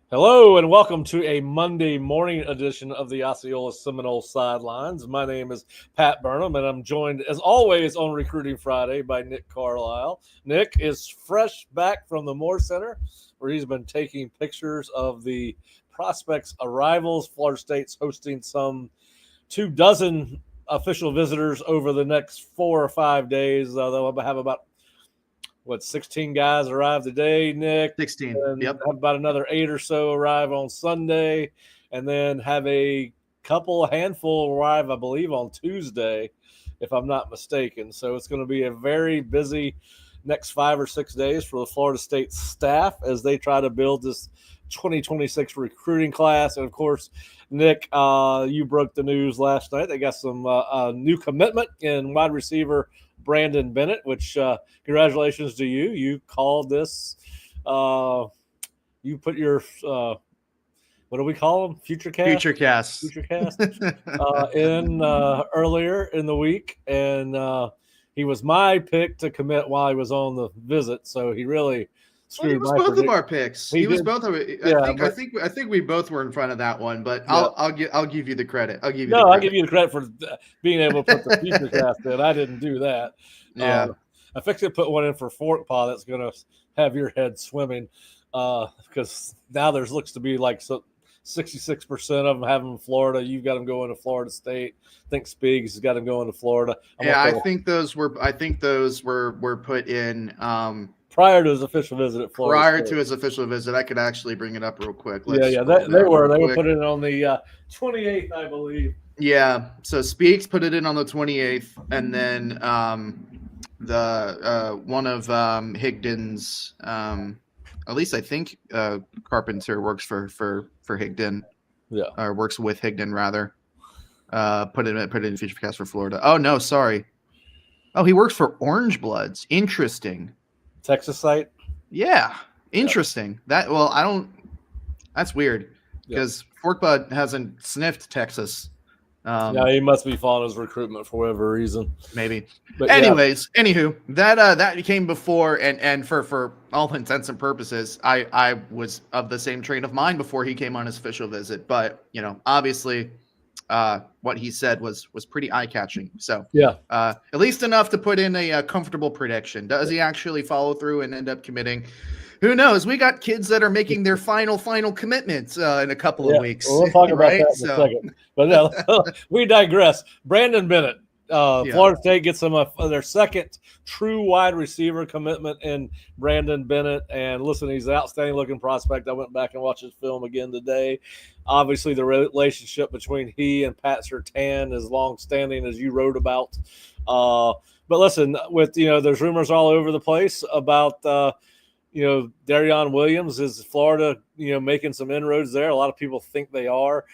Hello and welcome to a Monday morning edition of the Osceola Seminole Sidelines. My name is Pat Burnham, and I'm joined, as always, on Recruiting Friday by Nick Carlisle. Nick is fresh back from the Moore Center, where he's been taking pictures of the prospects' arrivals. Florida State's hosting some 24 official visitors over the next 4 or 5 days. They'll have about 16 guys arrive today, Nick? 16. And Yep. have about another 8 or so arrive on Sunday, and then have a handful arrive, I believe, on Tuesday, if I'm not mistaken. So it's going to be a very busy next 5 or 6 days for the Florida State staff as they try to build this 2026 recruiting class. And of course, Nick, you broke the news last night. They got some new commitment in wide receiver Brandon Bennett, which congratulations to you. You called this. You put your what do we call them? Future cast. In earlier in the week, and he was my pick to commit while he was on the visit. So he really screwed. He was both of our picks. He was both of it. I think we both were in front of that one, but yeah. I'll give you the credit. I'll give you the credit for being able to put the future cast in. I didn't do that. Yeah. I fixed to put one in for Fork Paw that's going to have your head swimming because now there's looks to be like 66% of them have them in Florida. You've got them going to Florida State. I think Speaks has got them going to Florida. I think those were put in prior to his official visit at Florida. Prior to his official visit, I could actually bring it up real quick. They were put in on the 28th, I believe. Yeah, so Speaks put it in on the 28th, and then the one of Higdon's, at least I think Carpenter works for Higdon. Yeah, or works with Higdon rather. Put it in future cast for Florida. Oh no, sorry. Oh, he works for Orange Bloods. Interesting. Texas site. Yeah, interesting. Yep. That's weird because Forkbud hasn't sniffed Texas. He must be following his recruitment for whatever reason. Maybe. But anywho, that came before, and for all intents and purposes, I was of the same train of mind before he came on his official visit. But obviously, what he said was pretty eye-catching. So at least enough to put in a comfortable prediction. Does he actually follow through and end up committing? Who knows? We got kids that are making their final commitments in a couple of weeks. We'll talk about that in a second. But we digress. Brandon Bennett, Florida State gets them their second true wide receiver commitment in Brandon Bennett. And listen, he's an outstanding looking prospect. I went back and watched his film again today. Obviously, the relationship between he and Pat Surtain is long-standing, as you wrote about. But listen, with there's rumors all over the place about Darion Williams. Is Florida making some inroads there? A lot of people think they are.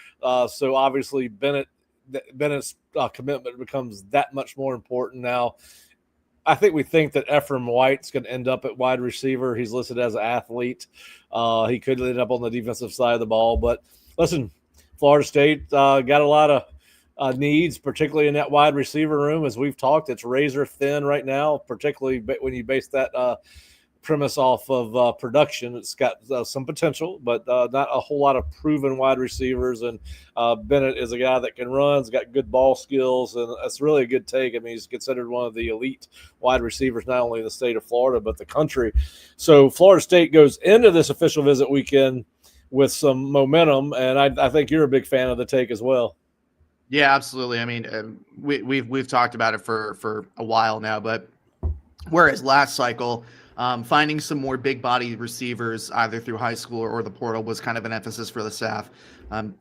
So obviously Bennett's commitment becomes that much more important now. I think we think that Ephraim White's going to end up at wide receiver. He's listed as an athlete. He could end up on the defensive side of the ball. But listen, Florida State got a lot of needs, particularly in that wide receiver room. As we've talked, it's razor thin right now, particularly when you base that premise off of production. It's got some potential, but not a whole lot of proven wide receivers. And Bennett is a guy that can run, has got good ball skills, and that's really a good take. I mean, he's considered one of the elite wide receivers, not only in the state of Florida, but the country. So Florida State goes into this official visit weekend with some momentum, and I think you're a big fan of the take as well. Yeah, absolutely. I mean, we've talked about it for a while now, but whereas last cycle, finding some more big body receivers either through high school or the portal was kind of an emphasis for the staff.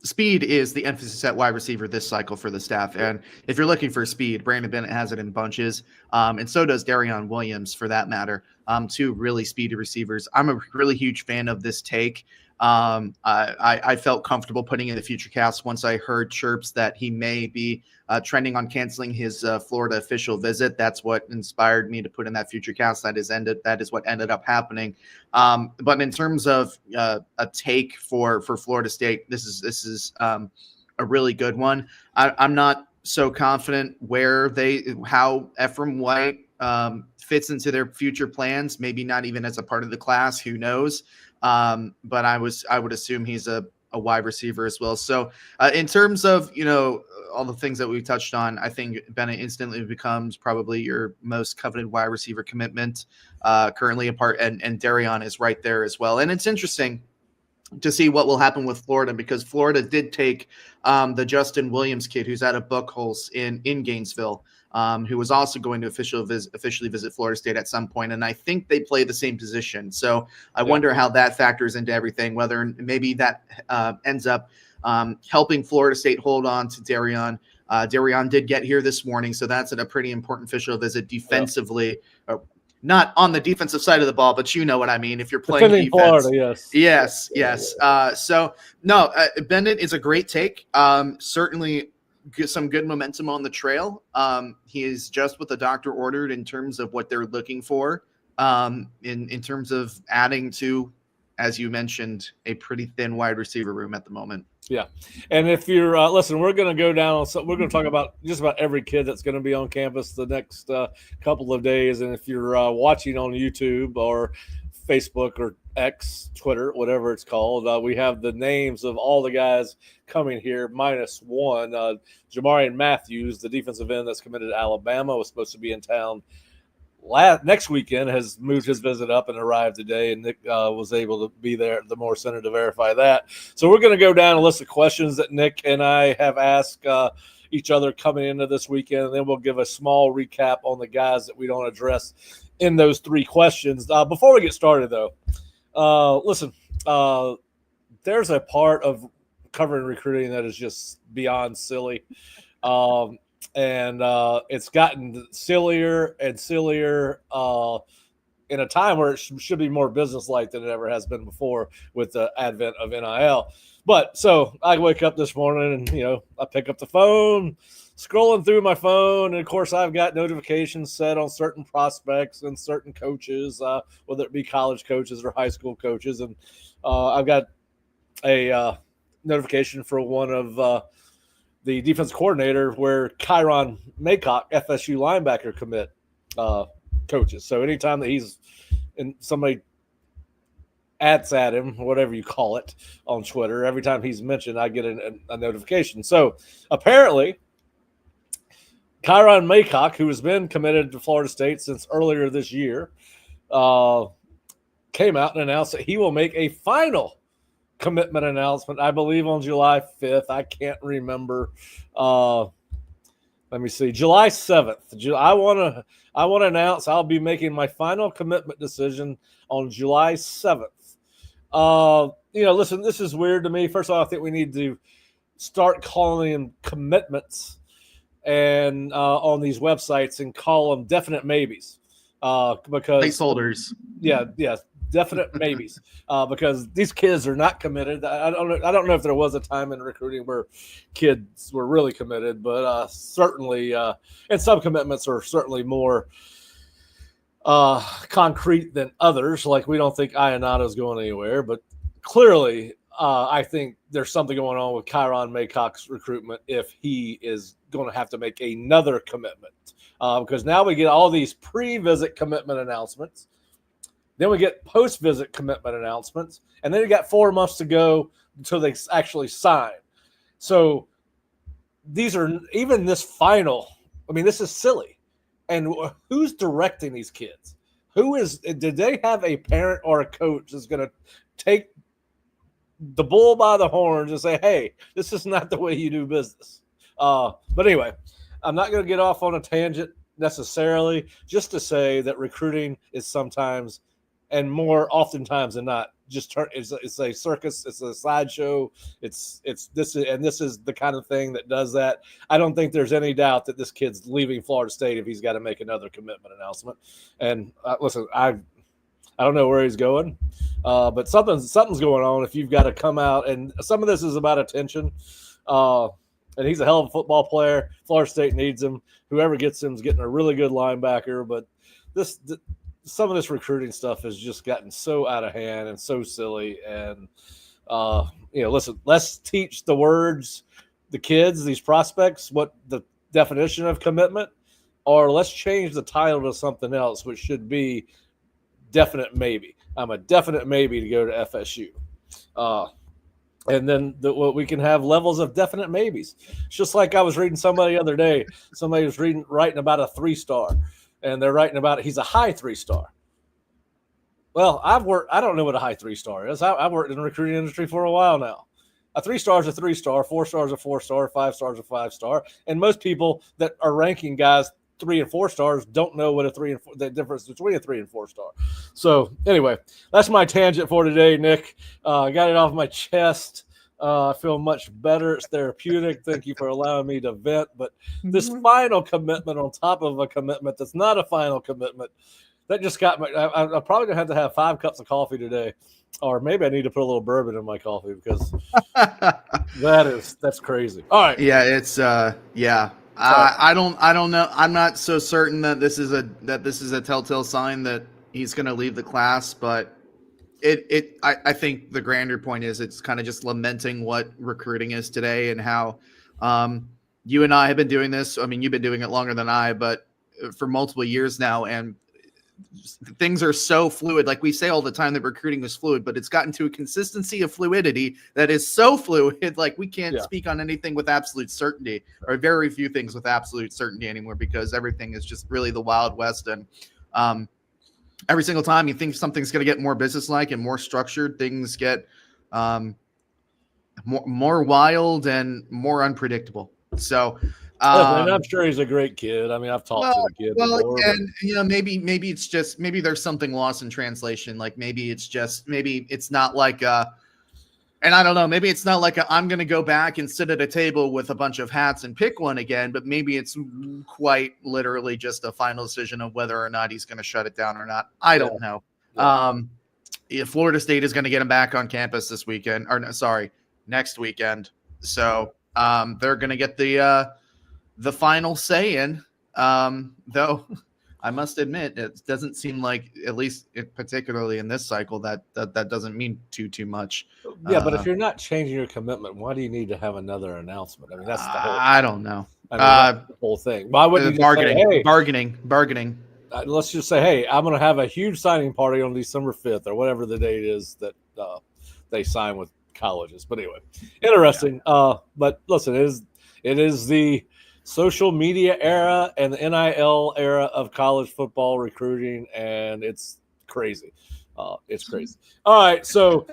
Speed is the emphasis at wide receiver this cycle for the staff. And if you're looking for speed, Brandon Bennett has it in bunches. And so does Darion Williams for that matter. Two really speedy receivers. I'm a really huge fan of this take. I felt comfortable putting in the future cast once I heard chirps that he may be trending on canceling his Florida official visit. That's what inspired me to put in that future cast. That is what ended up happening. But in terms of a take for Florida State, this is a really good one. I'm not so confident how Ephraim White fits into their future plans. Maybe not even as a part of the class. Who knows? But I would assume he's a wide receiver as well. So in terms of, all the things that we've touched on, I think Bennett instantly becomes probably your most coveted wide receiver commitment currently apart. And Darion is right there as well. And it's interesting to see what will happen with Florida, because Florida did take the Justin Williams kid who's out of Buckholz in Gainesville, who was also going to officially visit Florida State at some point. And I think they play the same position. So I wonder how that factors into everything, whether maybe that ends up helping Florida State hold on to Darion. Darion did get here this morning, so that's a pretty important official visit defensively. Not on the defensive side of the ball, but you know what I mean. If you're playing defense, Florida, yes. So no, Bennett is a great take. Certainly some good momentum on the trail. He is just what the doctor ordered in terms of what they're looking for. In terms of adding to, as you mentioned, a pretty thin wide receiver room at the moment. Yeah. And if you're listen, we're going to go down. We're going to talk about just about every kid that's going to be on campus the next couple of days. And if you're watching on YouTube or Facebook or X, Twitter, whatever it's called, we have the names of all the guys coming here minus one. Jamarian Matthews, the defensive end that's committed to Alabama, was supposed to be in town next weekend, has moved his visit up and arrived today, and Nick was able to be there at the Moore Center to verify that. So we're going to go down a list of questions that Nick and I have asked each other coming into this weekend, and then we'll give a small recap on the guys that we don't address in those three questions. Before we get started, though, listen, there's a part of covering recruiting that is just beyond silly. And it's gotten sillier and sillier in a time where it should be more business-like than it ever has been before with the advent of NIL. But so I wake up this morning and, I pick up the phone, scrolling through my phone. And, of course, I've got notifications set on certain prospects and certain coaches, whether it be college coaches or high school coaches. And I've got a notification for one of the defense coordinator where Kyron Maycock, FSU linebacker commit coaches. So anytime that he's in, somebody adds at him, whatever you call it, on Twitter, every time he's mentioned, I get a notification. So apparently Kyron Maycock, who has been committed to Florida State since earlier this year, came out and announced that he will make a final commitment announcement, I believe, on July 5th. I can't remember. Let me see. July 7th. I want to announce I'll be making my final commitment decision on July 7th. Listen, this is weird to me. First of all, I think we need to start calling them commitments and on these websites and call them definite maybes. Because placeholders. Yeah. Definite maybes, because these kids are not committed. I don't know if there was a time in recruiting where kids were really committed, but certainly, and some commitments are certainly more concrete than others. Like, we don't think Ionata is going anywhere, but clearly, I think there's something going on with Kyron Maycock's recruitment if he is going to have to make another commitment, because now we get all these pre-visit commitment announcements. Then we get post-visit commitment announcements, and then you got 4 months to go until they actually sign. So these are even this final. I mean, this is silly. And who's directing these kids? Did they have a parent or a coach that's going to take the bull by the horns and say, hey, this is not the way you do business? But anyway, I'm not going to get off on a tangent necessarily, just to say that recruiting is sometimes, and more oftentimes than not, it's a circus. It's a sideshow. This is the kind of thing that does that. I don't think there's any doubt that this kid's leaving Florida State if he's got to make another commitment announcement. And listen, I don't know where he's going, but something's going on. If you've got to come out, and some of this is about attention. And he's a hell of a football player. Florida State needs him. Whoever gets him is getting a really good linebacker. But some of this recruiting stuff has just gotten so out of hand and so silly. And, listen, let's teach the kids, these prospects, what the definition of commitment or let's change the title to something else, which should be definite maybe. I'm a definite maybe to go to FSU. And then we can have levels of definite maybes. It's just like I was reading somebody the other day. Somebody was writing about a 3-star, and they're writing about it. He's a high 3-star. Well, I don't know what a high 3-star is. I've worked in the recruiting industry for a while now. A 3-star is a 3-star, 4 stars a 4-star, 5 stars a 5-star. And most people that are ranking guys 3 and 4 stars don't know what the difference between a 3 and 4 star. So anyway, that's my tangent for today, Nick. I got it off my chest. I feel much better. It's therapeutic. Thank you for allowing me to vent. But this final commitment on top of a commitment that's not a final commitment, that just got me. I'm probably gonna have to have 5 cups of coffee today, or maybe I need to put a little bourbon in my coffee because that's crazy. All right. Yeah, it's yeah. I don't know. I'm not so certain that this is a telltale sign that he's going to leave the class, but I think the grander point is it's kind of just lamenting what recruiting is today and how you and I have been doing this. I mean, you've been doing it longer than I, but for multiple years now, and things are so fluid. Like we say all the time that recruiting is fluid, but it's gotten to a consistency of fluidity that is so fluid. Like we can't speak on anything with absolute certainty, or very few things with absolute certainty anymore, because everything is just really the Wild West. And every single time you think something's going to get more businesslike and more structured, things get more wild and more unpredictable. So, and I'm sure he's a great kid. I mean, I've talked to the kid before. And maybe it's just, maybe there's something lost in translation. Like maybe it's not like and I don't know, maybe it's not like I'm going to go back and sit at a table with a bunch of hats and pick one again, but maybe it's quite literally just a final decision of whether or not he's going to shut it down or not. I don't know. If Florida State is going to get him back on campus this weekend, next weekend. So they're going to get the final say in, though I must admit it doesn't seem like, at least particularly in this cycle, that doesn't mean too much. Yeah, but if you're not changing your commitment, why do you need to have another announcement? I mean, that's the whole. I don't know. That's the whole thing. Why wouldn't you bargaining? Let's just say, hey, I'm going to have a huge signing party on December 5th or whatever the date is that they sign with colleges. But anyway, interesting. Yeah. But listen, it is the social media era and the NIL era of college football recruiting, and it's crazy. It's crazy. All right, so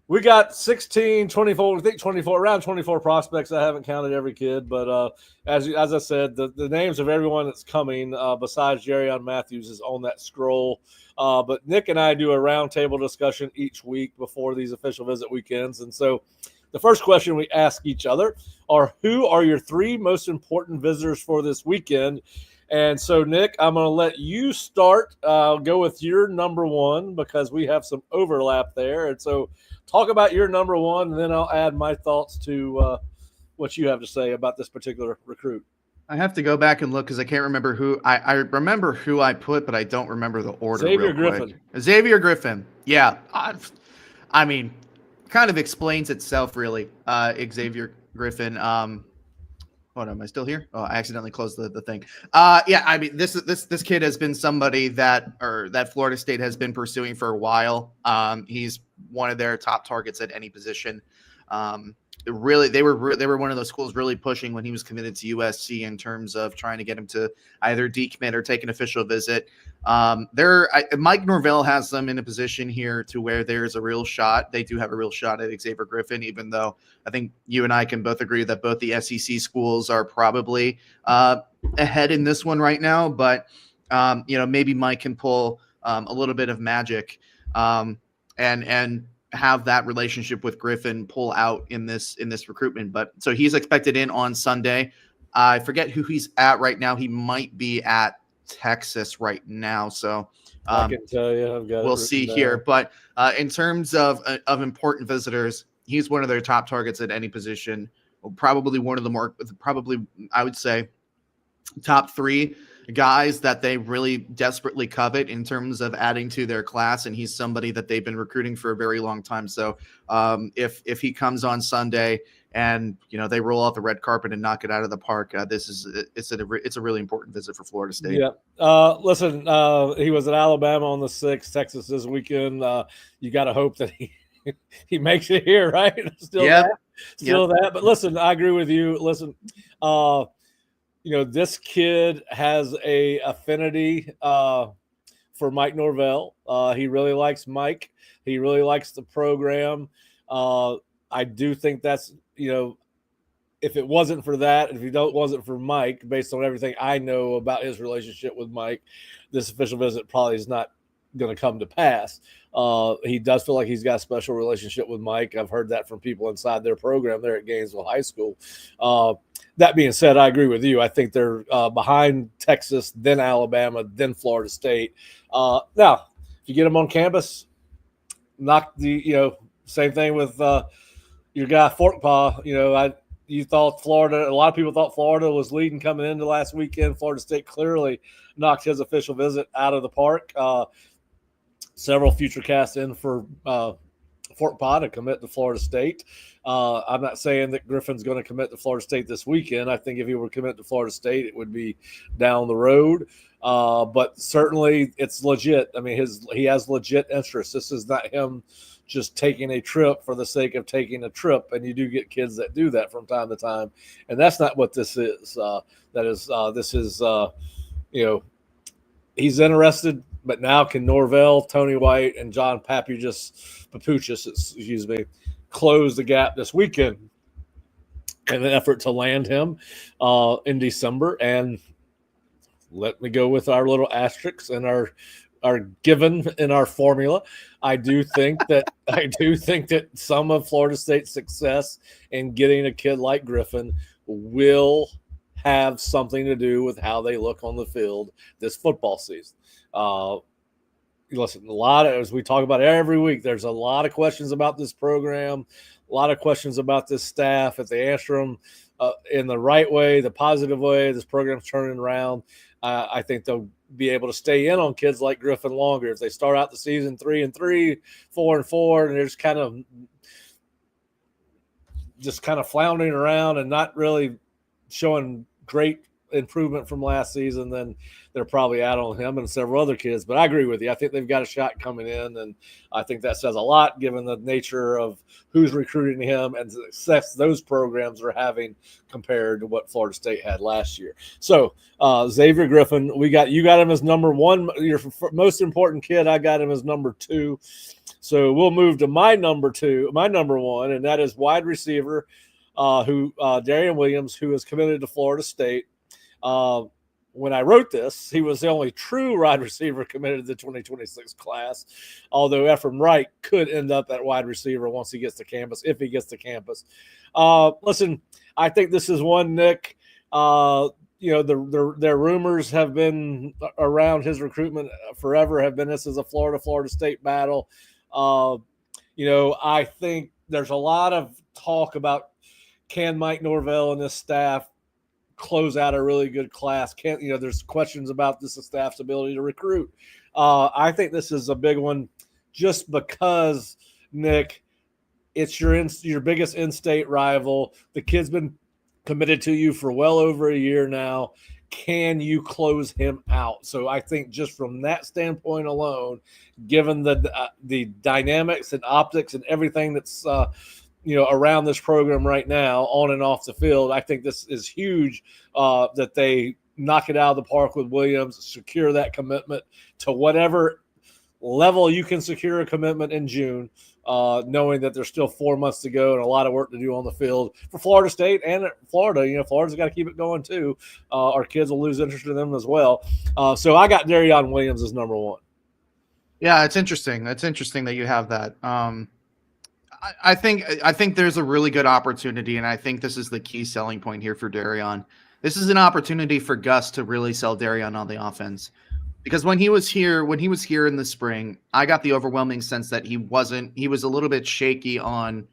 we got 16, 24, I think 24, around 24 prospects. I haven't counted every kid, but as I said, the names of everyone that's coming besides Jerrion Matthews is on that scroll. But Nick and I do a roundtable discussion each week before these official visit weekends, and so the first question we ask each other are, who are your 3 most important visitors for this weekend? And so, Nick, I'm going to let you start. Go with your number 1 because we have some overlap there. And so talk about your number 1, and then I'll add my thoughts to what you have to say about this particular recruit. I have to go back and look because I can't remember who. I remember who I put, but I don't remember the order. Xavier Griffin. Yeah. I mean, kind of explains itself, really. Xavier Griffin. Hold on, am I still here? Oh, I accidentally closed the thing. Yeah, I mean, this kid has been somebody that Florida State has been pursuing for a while. He's one of their top targets at any position. Really, they were one of those schools really pushing when he was committed to USC in terms of trying to get him to either decommit or take an official visit. Mike Norvell has them in a position here to where there's a real shot. They do have a real shot at Xavier Griffin, even though I think you and I can both agree that both the SEC schools are probably ahead in this one right now. But maybe Mike can pull a little bit of magic and have that relationship with Griffin pull out in this recruitment. But so he's expected in on Sunday. I forget who he's at right now. He might be at Texas right now. So I can tell you, we'll see here. But in terms of important visitors, he's one of their top targets at any position. Probably one of the I would say top 3 guys that they really desperately covet in terms of adding to their class, and he's somebody that they've been recruiting for a very long time. So if he comes on Sunday and they roll out the red carpet and knock it out of the park. It's a really important visit for Florida State. Yeah. Listen, he was at Alabama on the 6th, Texas this weekend. You got to hope that he makes it here, right? Still that. But listen, I agree with you. Listen, this kid has a affinity for Mike Norvell. He really likes Mike. He really likes the program. I do think that's, if it wasn't for that, if it wasn't for Mike, based on everything I know about his relationship with Mike, this official visit probably is not going to come to pass. He does feel like he's got a special relationship with Mike. I've heard that from people inside their program there at Gainesville High School. That being said, I agree with you. I think they're behind Texas, then Alabama, then Florida State. Now, if you get them on campus, knock same thing with your guy Forkpaw. You thought Florida, a lot of people thought Florida was leading coming into last weekend. Florida State clearly knocked his official visit out of the park. Several future casts in for Forkpaw to commit to Florida State. I'm not saying that Griffin's going to commit to Florida State this weekend. I think if he were to commit to Florida State, it would be down the road. But certainly it's legit. I mean, he has legit interest. This is not him just taking a trip for the sake of taking a trip. And you do get kids that do that from time to time. And that's not what this is. He's interested, but now can Norvell, Tony White, and John Papuchis, close the gap this weekend in an effort to land him in December. And let me go with our little asterisks and our given in our formula. I do think that some of Florida State's success in getting a kid like Griffin will have something to do with how they look on the field this football season. Listen, as we talk about every week, there's a lot of questions about this program, a lot of questions about this staff. If they answer them in the right way, the positive way, this program's turning around, I think they'll be able to stay in on kids like Griffin longer. If they start out the season 3-3, 4-4, and they're just kind of floundering around and not really showing great improvement from last season, then they're probably out on him and several other kids. But I agree with you. I think they've got a shot coming in, and I think that says a lot given the nature of who's recruiting him and the success those programs are having compared to what Florida State had last year. So Xavier Griffin, you got him as number one, your most important kid. I got him as number 2. So we'll move to my number 1, and that is wide receiver Darian Williams, who is committed to Florida State. When I wrote this, he was the only true wide receiver committed to the 2026 class, although Ephraim Wright could end up at wide receiver once he gets to campus, if he gets to campus. Listen, I think this is one, Nick. Their rumors have been around his recruitment forever, have been this is a Florida State battle. I think there's a lot of talk about can Mike Norvell and his staff close out a really good class. There's questions about this staff's ability to recruit. I think this is a big one just because, Nick, it's your biggest in-state rival. The kid's been committed to you for well over a year now. Can you close him out? So I think just from that standpoint alone, given the dynamics and optics and everything that's around this program right now, on and off the field, I think this is huge that they knock it out of the park with Williams, secure that commitment to whatever level you can secure a commitment in June, knowing that there's still 4 months to go and a lot of work to do on the field for Florida State and Florida. Florida's got to keep it going too. Our kids will lose interest in them as well. So I got Darian Williams as number 1. Yeah, it's interesting. That's interesting that you have that. I think there's a really good opportunity, and I think this is the key selling point here for Darian. This is an opportunity for Gus to really sell Darian on the offense, because when he was here in the spring, I got the overwhelming sense that he was a little bit shaky on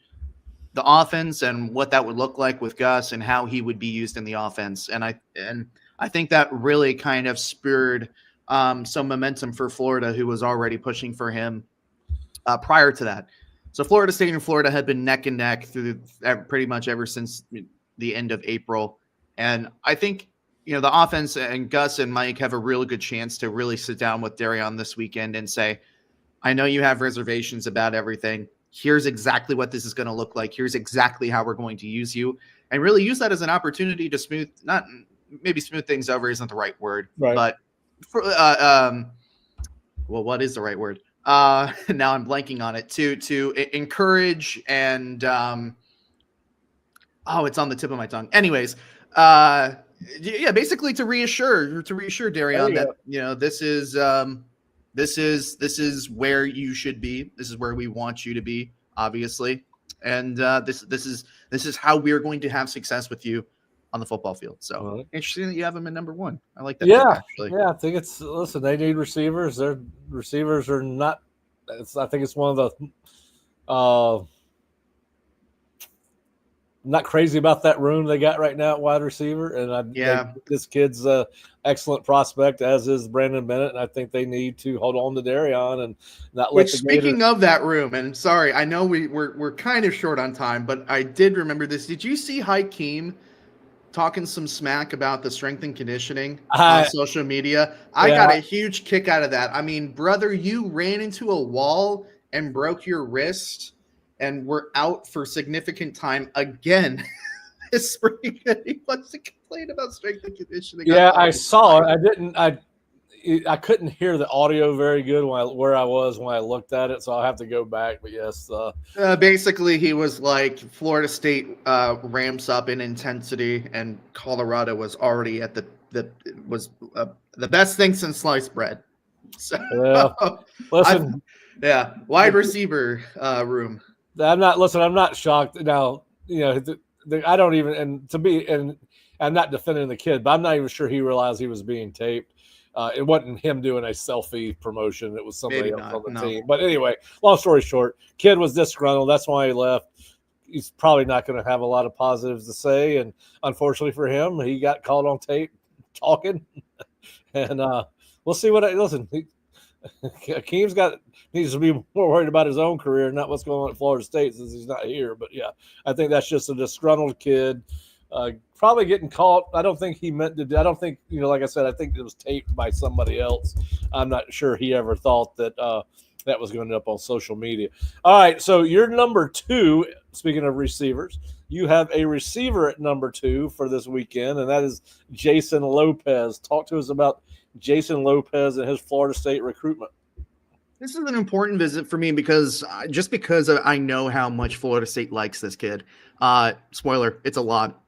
the offense and what that would look like with Gus and how he would be used in the offense. And I think that really kind of spurred some momentum for Florida, who was already pushing for him prior to that. So Florida State and Florida had been neck and neck through pretty much ever since the end of April. And I think, the offense and Gus and Mike have a really good chance to really sit down with Darion this weekend and say, I know you have reservations about everything. Here's exactly what this is going to look like. Here's exactly how we're going to use you, and really use that as an opportunity to smooth things over isn't the right word, right. But what is the right word? Now I'm blanking on it. To encourage and it's on the tip of my tongue. Anyways, basically to reassure Darion that this is where you should be. This is where we want you to be, obviously, and this is how we are going to have success with you on the football field. So interesting that you have him in number 1. I like that. Yeah, actually. Yeah, I think listen, they need receivers. Their receivers are not. I think it's one of the. Not crazy about that room they got right now at wide receiver, and this kid's a excellent prospect, as is Brandon Bennett, and I think they need to hold on to Darion and not let. Speaking of that room, and sorry, I know we're kind of short on time, but I did remember this. Did you see Hakeem talking some smack about the strength and conditioning on social media? I got a huge kick out of that. I mean, brother, you ran into a wall and broke your wrist and we're out for significant time again this spring. He wants to complain about strength and conditioning. Yeah, I saw it. I couldn't hear the audio very good where I was when I looked at it, so I'll have to go back. But yes, basically he was like, Florida State ramps up in intensity, and Colorado was already at the best thing since sliced bread. So listen, wide receiver room. I'm not shocked now. I don't even, and I'm not defending the kid, but I'm not even sure he realized he was being taped. It wasn't him doing a selfie promotion. It was somebody else on the team. But anyway, long story short, kid was disgruntled. That's why he left. He's probably not going to have a lot of positives to say. And unfortunately for him, he got caught on tape talking. And we'll see listen, Hakeem's needs to be more worried about his own career, not what's going on at Florida State, since he's not here. But yeah, I think that's just a disgruntled kid, probably getting caught. I don't think he meant to. I don't think, like I said, I think it was taped by somebody else. I'm not sure he ever thought that that was going to end up on social media. All right, so you're number 2. Speaking of receivers, you have a receiver at number 2 for this weekend, and that is Jason Lopez. Talk to us about Jason Lopez and his Florida State recruitment. This is an important visit for me because I know how much Florida State likes this kid. Spoiler, it's a lot.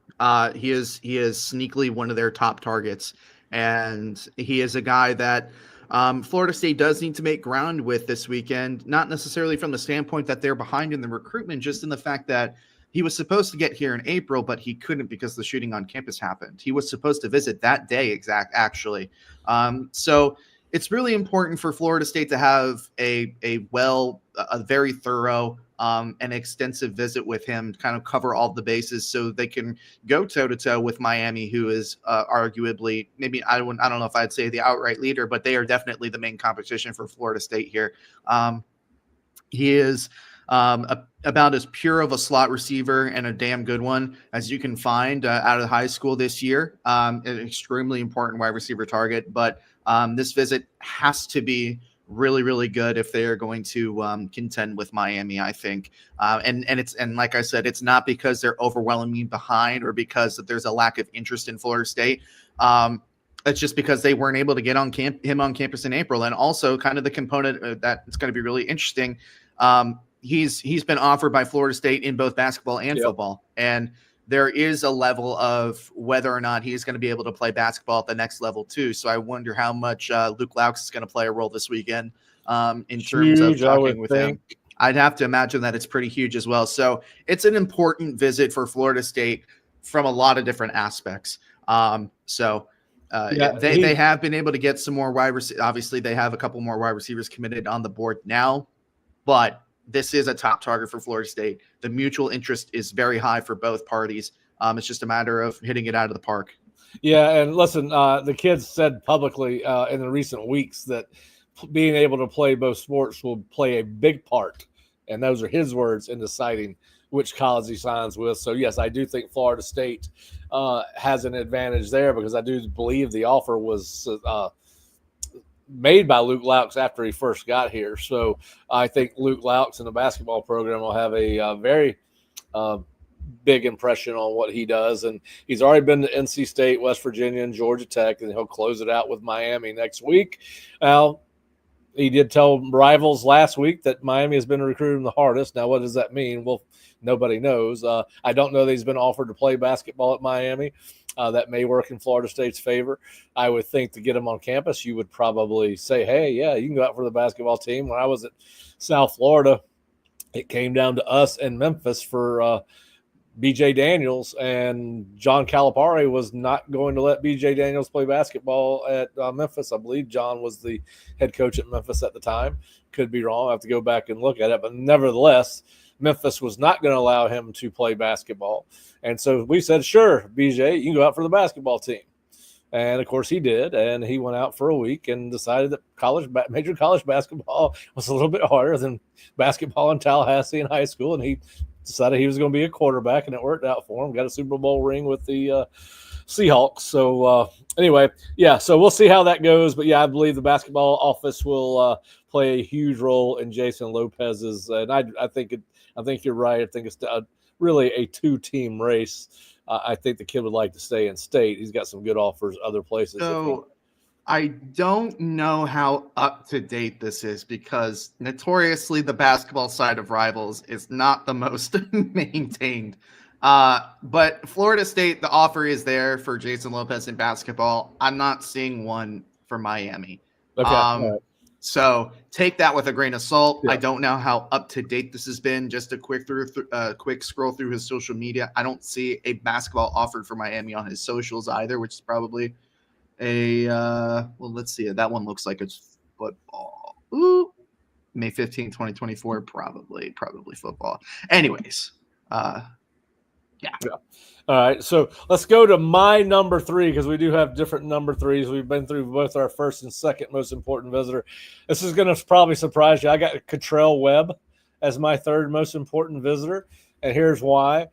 He is sneakily one of their top targets, and he is a guy that Florida State does need to make ground with this weekend, not necessarily from the standpoint that they're behind in the recruitment, just in the fact that he was supposed to get here in April, but he couldn't because the shooting on campus happened. He was supposed to visit that day actually. So it's really important for Florida State to have a very thorough and extensive visit with him, kind of cover all the bases so they can go toe-to-toe with Miami, who is arguably, maybe I don't know if I'd say the outright leader, but they are definitely the main competition for Florida State here. He is about as pure of a slot receiver and a damn good one as you can find out of high school this year. An extremely important wide receiver target, but this visit has to be really, really good if they are going to contend with Miami, I think. And like I said, it's not because they're overwhelmingly behind or because that there's a lack of interest in Florida State. It's just because they weren't able to get him on campus in April. And also kind of the component that it's going to be really interesting. He's been offered by Florida State in both basketball and football. And there is a level of whether or not he's going to be able to play basketball at the next level too. So I wonder how much Luke Laux is going to play a role this weekend in terms of talking with him. I'd have to imagine that it's pretty huge as well. So it's an important visit for Florida State from a lot of different aspects. They have been able to get some more wide receivers. Obviously, they have a couple more wide receivers committed on the board now, but this is a top target for Florida State. The mutual interest is very high for both parties. It's just a matter of hitting it out of the park. Yeah, and listen, the kids said publicly in the recent weeks that being able to play both sports will play a big part And those are his words in deciding which college he signs with. So, yes, I do think Florida State has an advantage there because I do believe the offer was made by Luke Laux after he first got here. So I think Luke Laux and the basketball program will have a very big impression on what he does. And he's already been to NC State, West Virginia, and Georgia Tech, and he'll close it out with Miami next week. Now, he did tell rivals last week that Miami has been recruiting the hardest. Now, what does that mean? Well, nobody knows. I don't know that he's been offered to play basketball at Miami. That may work in Florida State's favor. I would think to get him on campus, you would probably say, hey, yeah, you can go out for the basketball team. When I was at South Florida, it came down to us and Memphis for BJ Daniels, and John Calipari was not going to let BJ Daniels play basketball at Memphis. I believe John was the head coach at Memphis at the time. Could be wrong. I have to go back and look at it. But nevertheless, Memphis was not going to allow him to play basketball. And so we said, sure, BJ, you can go out for the basketball team. And, of course, he did. And he went out for a week and decided that major college basketball was a little bit harder than basketball in Tallahassee in high school. And he decided he was going to be a quarterback, and it worked out for him. Got a Super Bowl ring with the Seahawks. So, anyway, yeah, so we'll see how that goes. But, yeah, I believe the basketball office will play a huge role in Jason Lopez's. And I think you're right. I think it's really a two-team race. I think the kid would like to stay in state. He's got some good offers other places. So I don't know how up to date this is because notoriously the basketball side of Rivals is not the most maintained. But Florida State, the offer is there for Jason Lopez in basketball. I'm not seeing one for Miami. Okay. Right. So take that with a grain of salt. Yeah. I don't know how up to date this has been. Just a quick scroll through his social media. I don't see a basketball offered for Miami on his socials either, which is probably well, let's see. That one looks like it's football. Ooh, May 15, 2024. Probably football. Anyways, yeah. All right, so let's go to my number 3 because we do have different number 3s. We've been through both our first and second most important visitor. This is going to probably surprise you. I got Cottrell Webb as my third most important visitor, and here's why.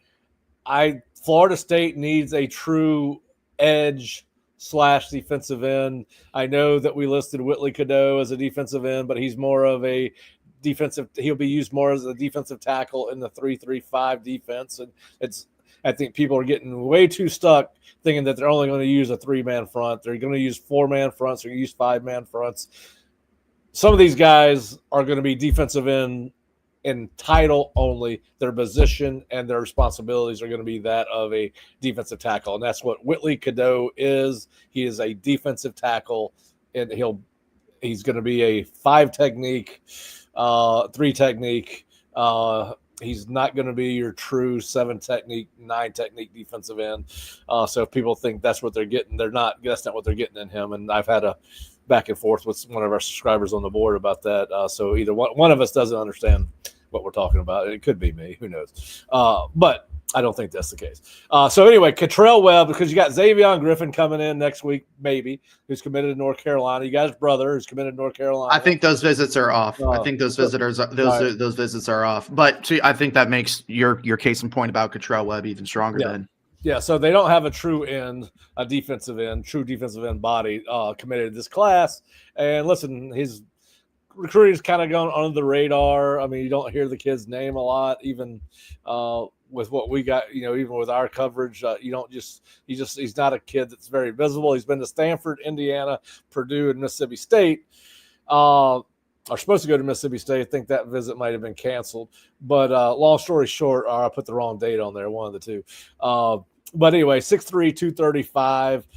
Florida State needs a true edge / defensive end. I know that we listed Whitley Cadeau as a defensive end, but he's more of a defensive. He'll be used more as a defensive tackle in the 3-3-5 defense, and I think people are getting way too stuck thinking that they're only going to use a 3-man front. They're going to use 4-man fronts. They're going to use 5-man fronts. Some of these guys are going to be defensive end in title only. Their position and their responsibilities are going to be that of a defensive tackle, and that's what Whitley Cadeau is. He is a defensive tackle, and he's going to be a 5 technique, 3 technique. He's not going to be your true 7 technique, 9 technique defensive end. So if people think that's what they're getting, they're not. That's not what they're getting in him. And I've had a back and forth with one of our subscribers on the board about that. So either one of us doesn't understand what we're talking about. It could be me. Who knows? But I don't think that's the case. So anyway, Cottrell Webb, because you got Xavion Griffin coming in next week, maybe, who's committed to North Carolina. You got his brother who's committed to North Carolina. I think those visits are off. I think those visits are off. But I think that makes your case in point about Cottrell Webb even stronger then. Yeah, so they don't have a true end, true defensive end body committed to this class. And listen, his recruiting's kind of gone under the radar. I mean, you don't hear the kid's name a lot, even with what we got, even with our coverage, he's not a kid that's very visible. He's been to Stanford, Indiana, Purdue, and Mississippi State. Are supposed to go to Mississippi State. I think that visit might have been canceled. But long story short, I put the wrong date on there, one of the two. But anyway, 6'3", 235.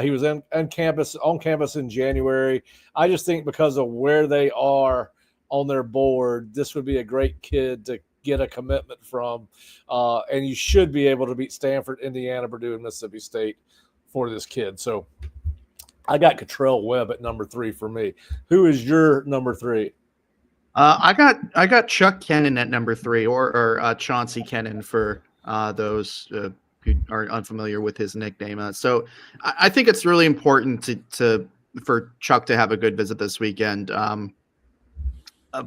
He was on campus in January. I just think because of where they are on their board, this would be a great kid to get a commitment from. And you should be able to beat Stanford, Indiana, Purdue, and Mississippi State for this kid. So I got Cottrell Webb at number 3 for me. Who is your number 3? I got Chuck Kennan at number 3, or Chauncey Kennan for those who are unfamiliar with his nickname. So I think it's really important for Chuck to have a good visit this weekend.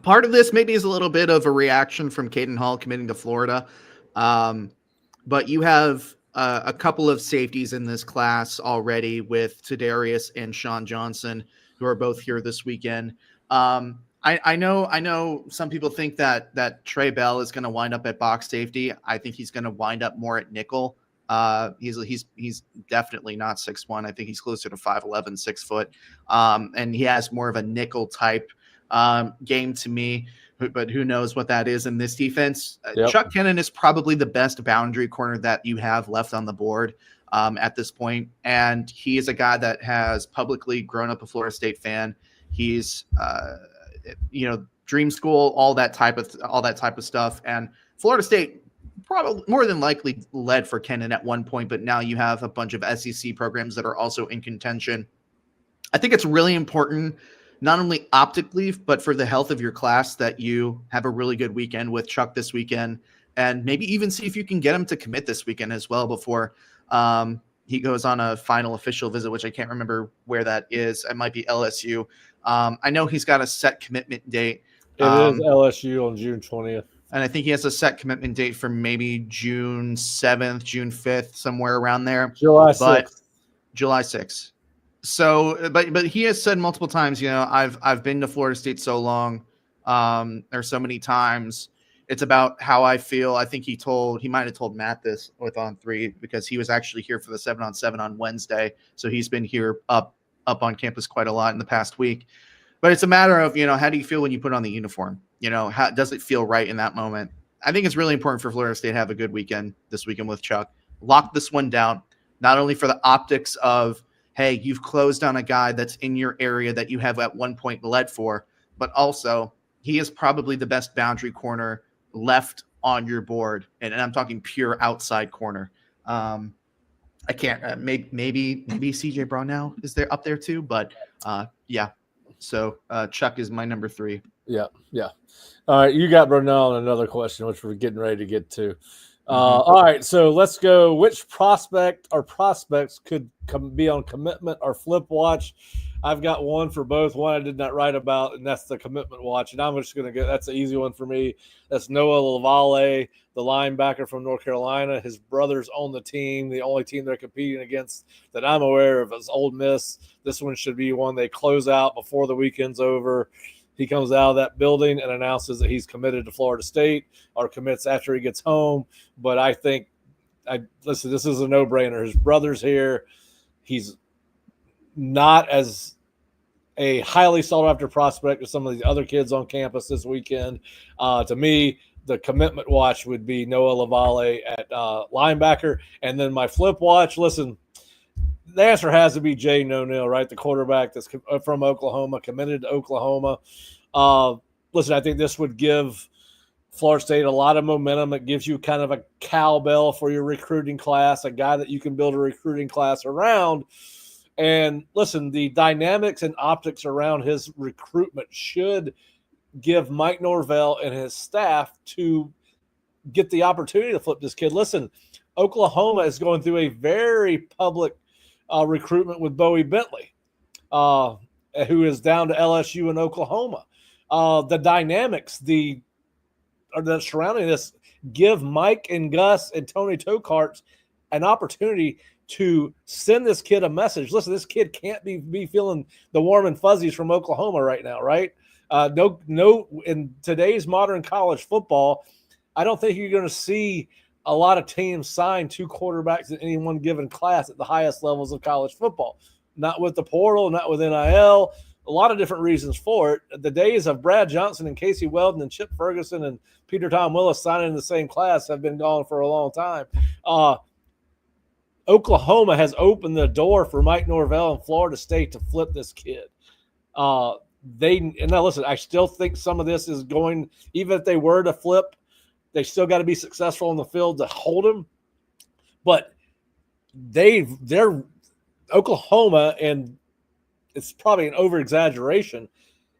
Part of this maybe is a little bit of a reaction from Caden Hall committing to Florida. But you have a couple of safeties in this class already with Tadarius and Sean Johnson, who are both here this weekend. I know some people think that Trey Bell is going to wind up at box safety. I think he's going to wind up more at nickel. He's definitely not 6'1". I think he's closer to 5'11", 6 foot. And he has more of a nickel type game to me, but who knows what that is in this defense. Yep. Chuck Kennan is probably the best boundary corner that you have left on the board at this point. And he is a guy that has publicly grown up a Florida State fan. He's, dream school, all that type of stuff. And Florida State probably more than likely led for Kennan at one point, but now you have a bunch of SEC programs that are also in contention. I think it's really important, not only optically, but for the health of your class, that you have a really good weekend with Chuck this weekend, and maybe even see if you can get him to commit this weekend as well before he goes on a final official visit, which I can't remember where that is. It might be LSU. I know he's got a set commitment date. It is LSU on June 20th. And I think he has a set commitment date for maybe June 7th, June 5th, somewhere around there. July 6th. July 6th. So, but he has said multiple times, I've been to Florida State so long, or so many times. It's about how I feel. I think he might have told Matt this with On 3, because he was actually here for the 7-on-7 on Wednesday. So he's been here up on campus quite a lot in the past week. But it's a matter of, how do you feel when you put on the uniform? How does it feel right in that moment? I think it's really important for Florida State to have a good weekend this weekend with Chuck. Lock this one down, not only for the optics of, hey, you've closed on a guy that's in your area that you have at one point led for, but also he is probably the best boundary corner left on your board. And I'm talking pure outside corner. I can't, maybe CJ Brownell is there up there too, but yeah. So Chuck is my number 3. Yeah. All right, you got Brunel on another question, which we're getting ready to get to. All right, so let's go. Which prospect or prospects could be on commitment or flip watch? I've got one for both. One I did not write about, and that's the commitment watch. And I'm just going to go. That's an easy one for me. That's Noah LaValle, the linebacker from North Carolina. His brother's on the team. The only team they're competing against that I'm aware of is Ole Miss. This one should be one they close out before the weekend's over. He comes out of that building and announces that he's committed to Florida State, or commits after he gets home. But I think, listen, this is a no-brainer. His brother's here. He's not as a highly sought-after prospect as some of the other kids on campus this weekend. To me, the commitment watch would be Noah LaValle at linebacker. And then my flip watch, listen, the answer has to be Jay No-Nil, right? The quarterback that's from Oklahoma, committed to Oklahoma. Listen, I think this would give Florida State a lot of momentum. It gives you kind of a cowbell for your recruiting class, a guy that you can build a recruiting class around. And listen, the dynamics and optics around his recruitment should give Mike Norvell and his staff to get the opportunity to flip this kid. Listen, Oklahoma is going through a very public recruitment with Bowie Bentley, who is down to LSU in Oklahoma. The dynamics, that surrounding this, give Mike and Gus and Tony Tokart an opportunity to send this kid a message. Listen, this kid can't be feeling the warm and fuzzies from Oklahoma right now, right? No, in today's modern college football, I don't think you're going to see a lot of teams sign 2 quarterbacks in any one given class at the highest levels of college football. Not with the portal, not with NIL, a lot of different reasons for it. The days of Brad Johnson and Casey Weldon and Chip Ferguson and Peter Tom Willis signing in the same class have been gone for a long time. Oklahoma has opened the door for Mike Norvell and Florida State to flip this kid. Now listen, I still think some of this is going, even if they were to flip, they still got to be successful in the field to hold him. But they're Oklahoma, and it's probably an over-exaggeration,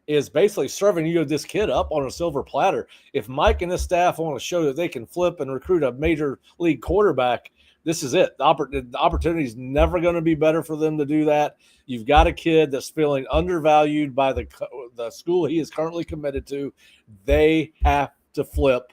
is basically serving you this kid up on a silver platter. If Mike and his staff want to show that they can flip and recruit a major league quarterback, this is it. The opportunity is never going to be better for them to do that. You've got a kid that's feeling undervalued by the school he is currently committed to. They have to flip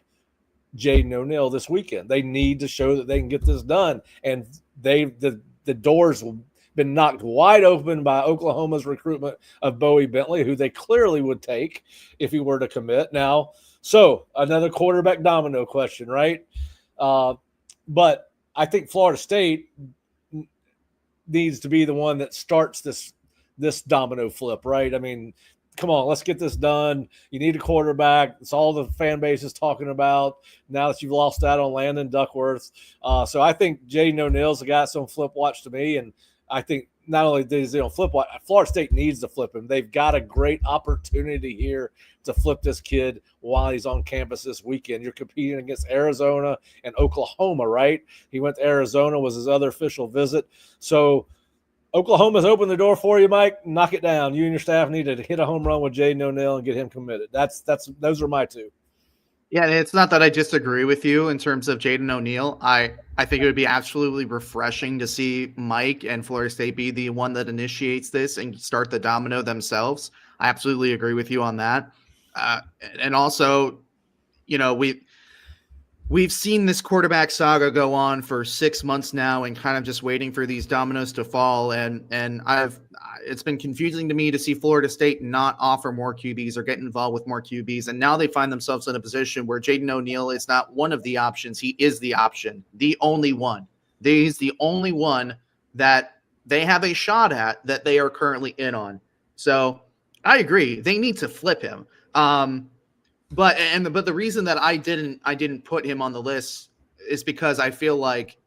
Jaden O'Neal this weekend. They need to show that they can get this done. And the doors have been knocked wide open by Oklahoma's recruitment of Bowie Bentley, who they clearly would take if he were to commit. Now, so another quarterback domino question, right? But I think Florida State needs to be the one that starts this domino flip, right? I mean, come on, let's get this done. You need a quarterback. It's all the fan base is talking about now that you've lost out on Landon Duckworth. So I think Jaden O'Neal's the guy that's on flip watch to me. And I think not only does he on flip watch, Florida State needs to flip him. They've got a great opportunity here to flip this kid while he's on campus this weekend. You're competing against Arizona and Oklahoma, right? He went to Arizona, was his other official visit. So Oklahoma's opened the door for you, Mike. Knock it down. You and your staff need to hit a home run with Jaden O'Neal and get him committed. Those are my two. Yeah, it's not that I disagree with you in terms of Jaden O'Neal. I think it would be absolutely refreshing to see Mike and Florida State be the one that initiates this and start the domino themselves. I absolutely agree with you on that. And also, you know, we've seen this quarterback saga go on for 6 months now and kind of just waiting for these dominoes to fall. And it's been confusing to me to see Florida State not offer more QBs or get involved with more QBs. And now they find themselves in a position where Jaden O'Neal is not one of the options. He is the option, the only one. He's the only one that they have a shot at that they are currently in on. So I agree. They need to flip him. But the reason that I didn't put him on the list is because I feel like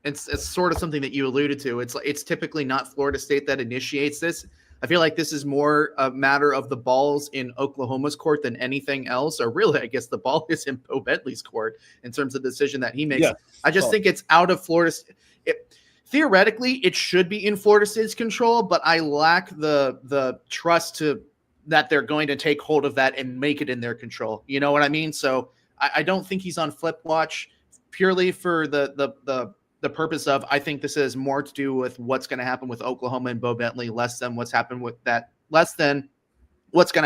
it's sort of something that you alluded to. It's typically not Florida State that initiates this. I feel like this is more a matter of the balls in Oklahoma's court than anything else. Or really, I guess the ball is in Bo Bentley's court in terms of the decision that he makes. Yeah. I just think it's out of Florida. Theoretically, it should be in Florida State's control, but I lack the trust that they're going to take hold of that and make it in their control. You know what I mean? So I don't think he's on flip watch purely for the purpose of, I think this has more to do with what's going to happen with Oklahoma and Bo Bentley, less than what's going to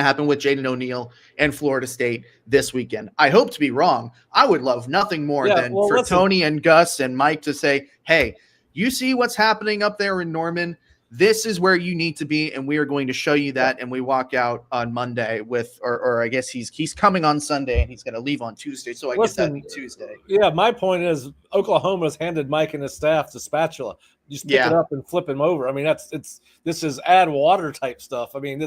happen with Jaden O'Neal and Florida State this weekend. I hope to be wrong. I would love nothing more than for Tony and Gus and Mike to say, hey, you see what's happening up there in Norman? This is where you need to be, and we are going to show you that. And we walk out on Monday or I guess he's coming on Sunday and he's going to leave on Tuesday. So I guess that'd be Tuesday. Yeah, my point is Oklahoma's handed Mike and his staff the spatula. You just pick it up and flip him over. I mean, this is add water type stuff. I mean,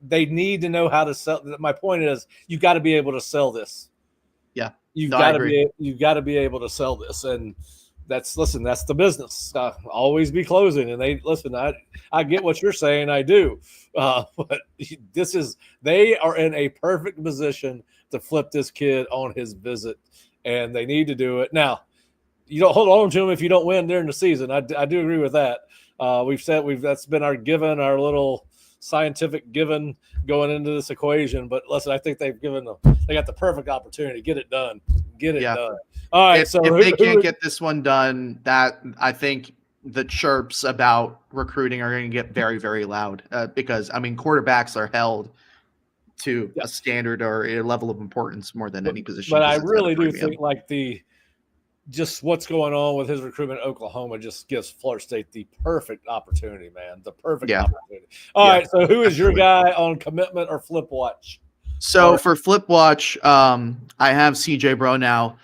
they need to know how to sell. My point is you got to be able to sell this. Yeah, you've got to be able to sell this, and that's the business. Always be closing. And I get what you're saying. I do. But they are in a perfect position to flip this kid on his visit, and they need to do it. Now, you don't hold on to him if you don't win during the season. I do agree with that. That's been our little scientific given going into this equation. But listen, I think they got the perfect opportunity. Get it done. Done. All right. If they can't get this one done, that I think the chirps about recruiting are going to get very, very loud because I mean, quarterbacks are held to a standard or a level of importance more than any position. But I really do think just what's going on with his recruitment in Oklahoma just gives Florida State the perfect opportunity, man. The perfect opportunity. All right. So who is your guy on commitment or flip watch? So for flip watch, I have CJ Bro now,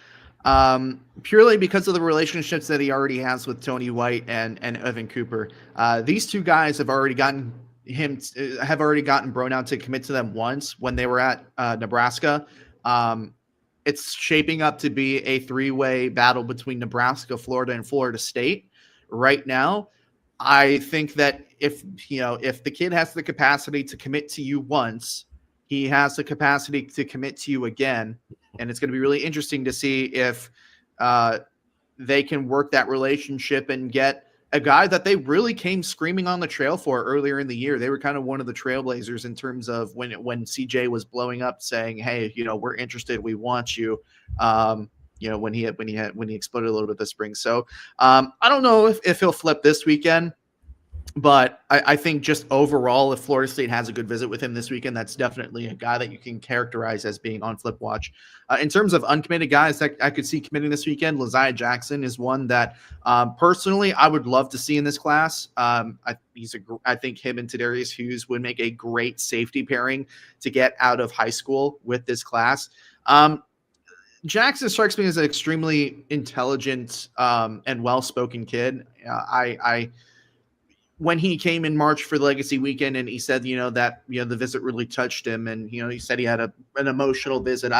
purely because of the relationships that he already has with Tony White and Evan Cooper. These two guys have already gotten Bro now to commit to them once when they were at Nebraska. It's shaping up to be a three-way battle between Nebraska, Florida, and Florida State right now. I think that if the kid has the capacity to commit to you once, he has the capacity to commit to you again. And it's going to be really interesting to see if they can work that relationship and get a guy that they really came screaming on the trail for earlier in the year. They were kind of one of the trailblazers in terms of when CJ was blowing up saying, hey, we're interested. We want you. when he exploded a little bit this spring. So I don't know if he'll flip this weekend. But I think just overall, if Florida State has a good visit with him this weekend, that's definitely a guy that you can characterize as being on flip watch. In terms of uncommitted guys that I could see committing this weekend, Laziah Jackson is one that personally I would love to see in this class. I think him and Tadarius Hughes would make a great safety pairing to get out of high school with this class. Jackson strikes me as an extremely intelligent and well-spoken kid. When he came in March for the Legacy Weekend and he said, that the visit really touched him, and he said he had an emotional visit.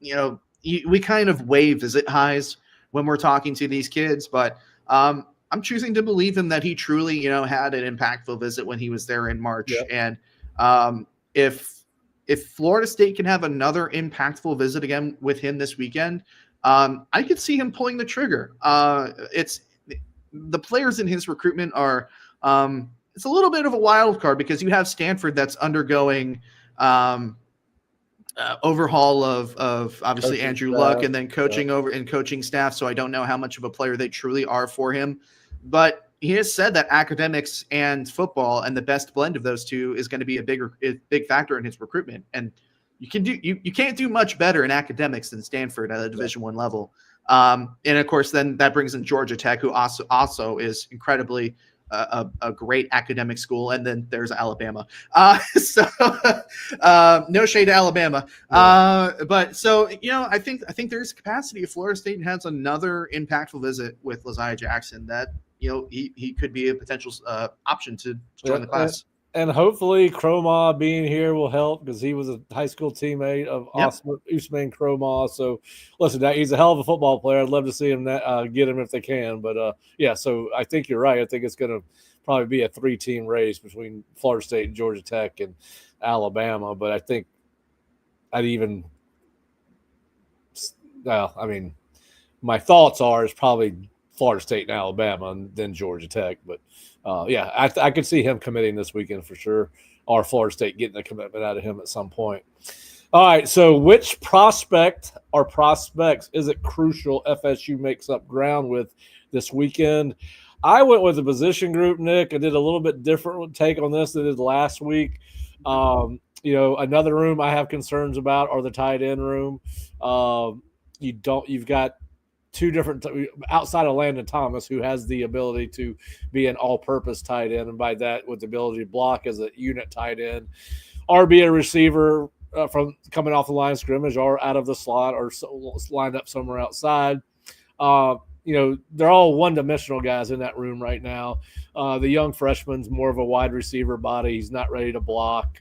We kind of weigh visit highs when we're talking to these kids, but I'm choosing to believe him that he truly had an impactful visit when he was there in March. Yeah. And if Florida State can have another impactful visit again with him this weekend, I could see him pulling the trigger. It's the players in his recruitment are. It's a little bit of a wild card because you have Stanford that's undergoing overhaul of obviously coaching Andrew Luck and then coaching staff. So I don't know how much of a player they truly are for him, but he has said that academics and football and the best blend of those two is going to be a big factor in his recruitment. And you can't do much better in academics than Stanford at a Division I level. And of course, then that brings in Georgia Tech, who also is incredibly a great academic school, and then there's Alabama. So no shade to Alabama, but so I think there's capacity if Florida State has another impactful visit with Laziah Jackson that he could be a potential option to join the class. And hopefully Cromah being here will help because he was a high school teammate of Usman Cromah. So, listen, he's a hell of a football player. I'd love to see him get him if they can. But, so I think you're right. I think it's going to probably be a 3-team race between Florida State and Georgia Tech and Alabama. But I think my thoughts are it's probably Florida State and Alabama and then Georgia Tech. But, I could see him committing this weekend for sure, or Florida State getting a commitment out of him at some point. All right, so which prospect or prospects is it crucial FSU makes up ground with this weekend? I went with the position group, Nick. I did a little bit different take on this than I did last week. Another room I have concerns about are the tight end room. You've got two different outside of Landon Thomas, who has the ability to be an all-purpose tight end, and by that with the ability to block as a unit tight end, or be a receiver from coming off the line of scrimmage, or out of the slot, or lined up somewhere outside. They're all one-dimensional guys in that room right now. The young freshman's more of a wide receiver body. He's not ready to block.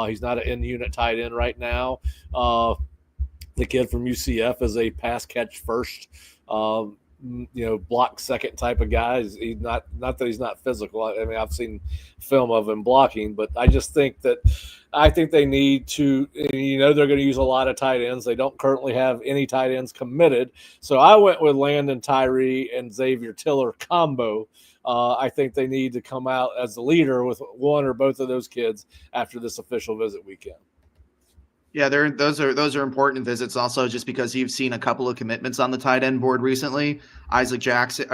He's not an in-unit tight end right now. The kid from UCF is a pass catch first, block second type of guy. He's not that he's not physical. I mean, I've seen film of him blocking, but I just think they need to, they're going to use a lot of tight ends. They don't currently have any tight ends committed. So I went with Landon Tyree and Xavier Tiller combo. I think they need to come out as the leader with one or both of those kids after this official visit weekend. Yeah, those are important visits also, just because you've seen a couple of commitments on the tight end board recently. Isaac Jensen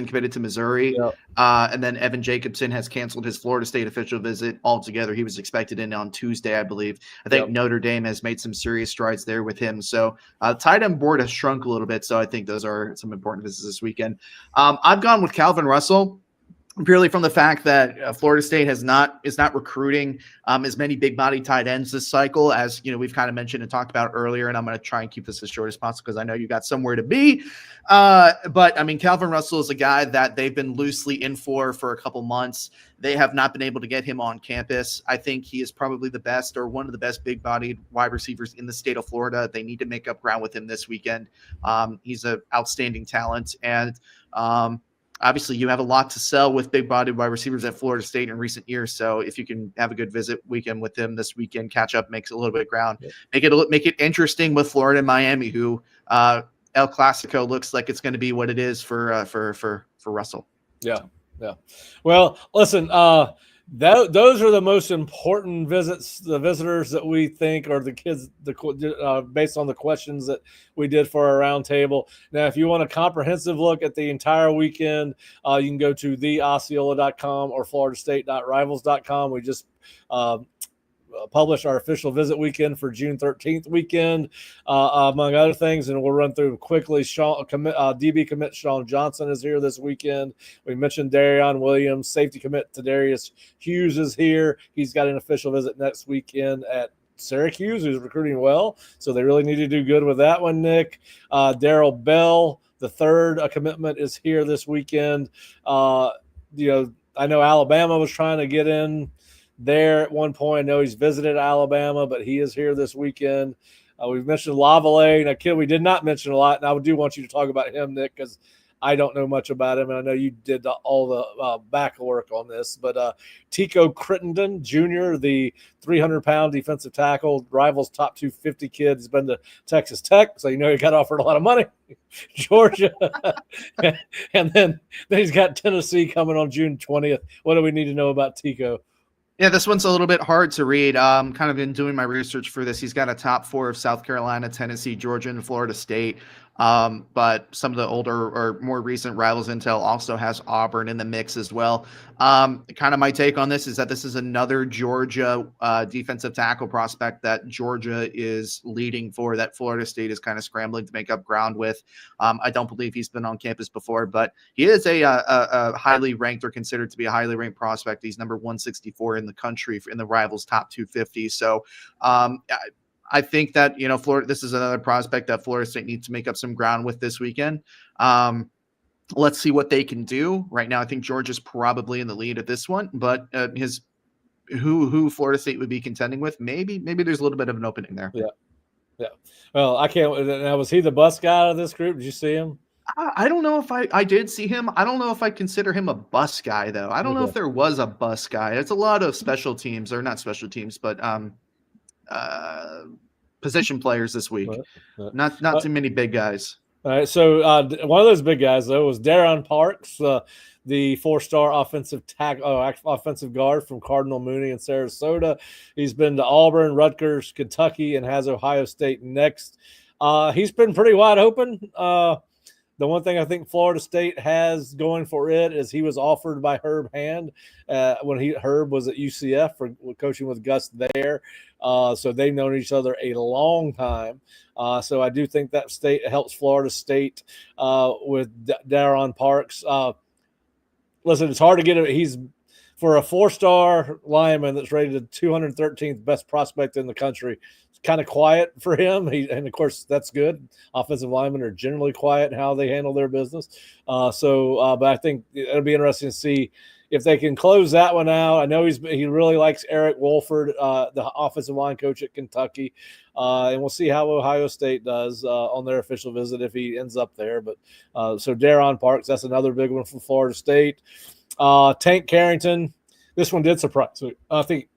committed to Missouri, and then Evan Jacobson has canceled his Florida State official visit altogether. He was expected in on Tuesday, I believe. I think Notre Dame has made some serious strides there with him. So tight end board has shrunk a little bit. So I think those are some important visits this weekend. I've gone with Calvin Russell, purely from the fact that Florida State is not recruiting as many big body tight ends this cycle as we've kind of mentioned and talked about earlier. And I'm going to try and keep this as short as possible because I know you got somewhere to be. But I mean, Calvin Russell is a guy that they've been loosely in for a couple months. They have not been able to get him on campus. I think he is probably the best or one of the best big bodied wide receivers in the state of Florida. They need to make up ground with him this weekend. He's an outstanding talent, and obviously, you have a lot to sell with big-bodied wide receivers at Florida State in recent years. So if you can have a good visit weekend with them this weekend, catch up, makes a little bit of ground. Yeah. Make it interesting with Florida and Miami, who El Clasico looks like it's going to be what it is for Russell. Yeah, yeah. Well, listen, those are the most important the visitors that we think are the kids, based on the questions that we did for our roundtable. Now, if you want a comprehensive look at the entire weekend, you can go to theosceola.com or floridastate.rivals.com. We just publish our official visit weekend for June 13th weekend, among other things, and we'll run through them quickly. DB commit Sean Johnson is here this weekend. We mentioned Darion Williams. Safety commit Tadarius Hughes is here. He's got an official visit next weekend at Syracuse, who's recruiting well, so they really need to do good with that one, Nick. Darrell Bell, the third commitment, is here this weekend. I know Alabama was trying to get in there at one point. I know he's visited Alabama, but he is here this weekend. We've mentioned Lavallee, a kid we did not mention a lot, and I do want you to talk about him, Nick, because I don't know much about him, and I know you did all the back work on this. But Tico Crittenden Jr., the 300-pound defensive tackle, Rivals top 250 kid, has been to Texas Tech, so he got offered a lot of money. Georgia, and then he's got Tennessee coming on June 20th. What do we need to know about Tico? Yeah, this one's a little bit hard to read. Kind of been doing my research for this. He's got a top 4 of South Carolina, Tennessee, Georgia, and Florida State. But some of the older or more recent Rivals intel also has Auburn in the mix as well. Kind of my take on this is that this is another Georgia defensive tackle prospect that Georgia is leading for, that Florida State is kind of scrambling to make up ground with. I don't believe he's been on campus before, but he is a highly ranked, or considered to be a highly ranked prospect. He's number 164 in the country in the Rivals top 250. So I think that, Florida, this is another prospect that Florida State needs to make up some ground with this weekend. Let's see what they can do. Right now, I think Georgia's probably in the lead at this one, but who Florida State would be contending with, maybe there's a little bit of an opening there. Yeah. Well, I can't. Now, was he the bus guy out of this group? Did you see him? I don't know if I did see him. I don't know if I consider him a bus guy, though. I don't know if there was a bus guy. It's a lot of special teams, or not special teams, but position players this week. Not too many big guys. All right, so one of those big guys, though, was Darron Parks, the 4-star offensive guard from Cardinal Mooney in Sarasota. He's been to Auburn, Rutgers, Kentucky, and has Ohio State next. He's been pretty wide open. The one thing I think Florida State has going for it is he was offered by Herb Hand when Herb was at UCF for coaching with Gus there. So they've known each other a long time. So I do think that state helps Florida State with Darron Parks. Listen, it's hard to get him. He's for a 4-star lineman that's rated the 213th best prospect in the country. It's kind of quiet for him. And of course, that's good. Offensive linemen are generally quiet in how they handle their business. But I think it'll be interesting to see if they can close that one out. I know he really likes Eric Wolford, the offensive line coach at Kentucky. And we'll see how Ohio State does on their official visit if he ends up there. But so Darron Parks, that's another big one from Florida State. Tank Carrington, this one did surprise me.